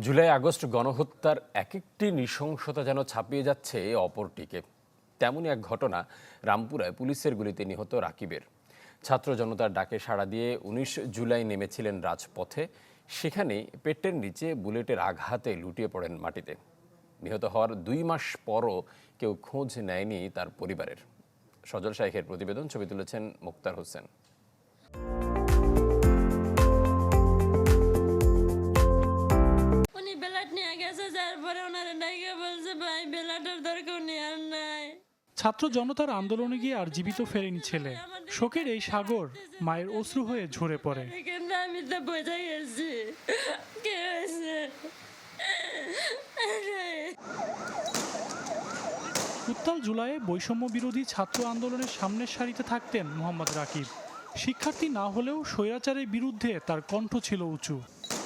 July August গণহত্যার এক একটি নৃশংসতা যেন ছাপিয়ে যাচ্ছে অপরটিকে। তেমনই এক ঘটনা রামপুরায় পুলিশের গুলিতে নিহত রাকিবের। ছাত্র জনতার ডাকে সাড়া দিয়ে ১৯ জুলাই নেমেছিলেন রাজপথে। সেখানে পেটের নিচে বুলেটের আঘাতে লুটিয়ে পড়েন মাটিতে। নিহত হওয়ার ২ মাস পরও কেউ খোঁজ নেয়নি তার পরিবারের। সজল শাইখের প্রতিবেদন, ছবি তুলেছেন মুক্তার হোসেন। ছাত্র জনতার আন্দোলনে গিয়ে আর জীবিত ফেরেনি ছেলে। শোকের এই সাগর মায়ের অশ্রু হয়ে ঝরে পড়ে। আমি তো বোঝা গেছি কে হয়েছে। উত্তাল জুলাইয়ে বৈষম্য বিরোধী ছাত্র আন্দোলনের সামনের সারিতে থাকতেন মোহাম্মদ রাকিব। শিক্ষার্থী না হলেও স্বৈরাচারের বিরুদ্ধে তার কণ্ঠ ছিল উঁচু।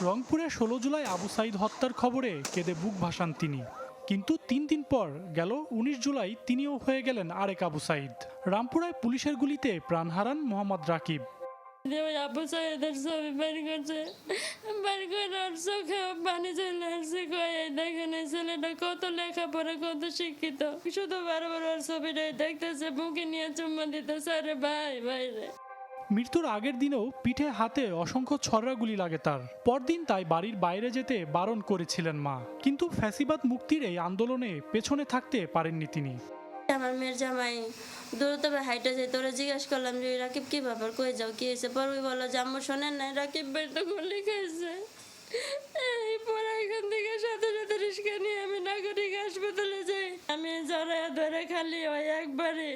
রংপুরে ১৬ জুলাই আবু সাইদ হত্যার খবরে কেঁদে বুক ভাসান তিনি। কিন্তু ৩ দিন পর গেল ১৯ জুলাই তিনিও হয়ে গেলেন আরেক আবু সাইদ। রামপুরায় পুলিশের গুলিতে প্রাণ হারান মোহাম্মদ রাকিব। আবু সাইদের ছবি বের করছে, বের করে ওর চোখে পানি চলে আসছে। দেখেন এই ছেলেটা কত লেখাপড়া, কত শিক্ষিত, শুধু বারবার ওর ছবিটাই দেখতেছে, বুকে নিয়ে চুম্মা দিতেছে। আরে ভাই ভাই রে। মৃত্যুর আগের দিনেও পিঠে হাতে অসংখ্য ছররা গুলি লাগে তার। পরদিন তাই বাড়ির বাইরে যেতে বারণ করেছিলেন মা। কিন্তু ফ্যাসিবাদ মুক্তির এই আন্দোলনে পেছনে থাকতে পারেননি তিনি। আমার মেয়ের জামাই দ্রুত হাইটে যেত, তোরা জিজ্ঞাসা করলাম যে রাকিব কি ব্যাপার, কই যাও, কি হয়েছে? পরে বলো যে আম্মু শোনেন নাই, রাকিব ভাই তো গুলি খাইছে। এই পরে এখান থেকে সাথে সাথে রিস্কা নিয়ে আমি নাগরিক হাসপাতালে যাই। আমি জড়ায় ধরে খালি হয় একবারে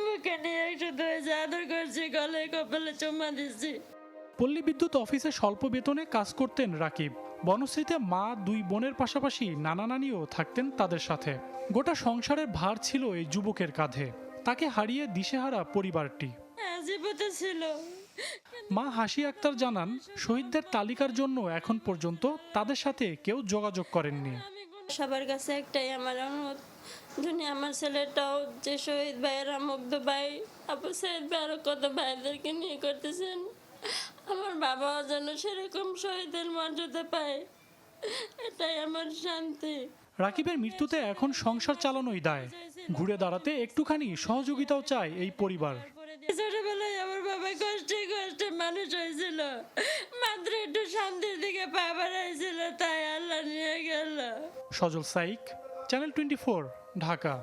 মুখে নিয়ে একসাথে হয়েছে, আদর করছি, গলায় কপালে চুম্মা দিচ্ছি। পল্লী বিদ্যুৎ অফিসে স্বল্প বেতনে কাজ করতেন রাকিব। বনশ্রীতে মা, ২ বোনের পাশাপাশি নানা নানিও থাকতেন তাদের সাথে। গোটা সংসারের ভার ছিল এই যুবকের কাঁধে। তাকে হারিয়ে দিশেহারা পরিবারটি। জীবিত ছিল। মা হাসি আক্তার জানান, শহীদদের তালিকার জন্য এখন পর্যন্ত তাদের সাথে কেউ যোগাযোগ করেননি। সবার কাছে একটাই আমার অনুরোধ, যিনি আমার ছেলেটাও যে শহীদ ভাইয়েরা, মুগ্ধ ভাই, আবু সাইদ ভাই, আরো কত ভাইদেরকে নিয়ে করতেছেন, আমার বাবাও যেন সেরকম শহীদের মর্যাদা পায়, এটাই আমার শান্তি। রাকিবের মৃত্যুতে এখন সংসার চালানোই দায়। ঘুরে দাঁড়াতে একটুখানি সহযোগিতাও চায় এই পরিবার। ছোটবেলায় আমার বাবা কষ্টে কষ্টে মানুষ হয়েছিল, মাত্র একটু শান্তির দিকে পা বাড়াইছিল, তাই আল্লাহ নিয়ে গেল। সজল শাইখ, চ্যানেল 24, ঢাকা।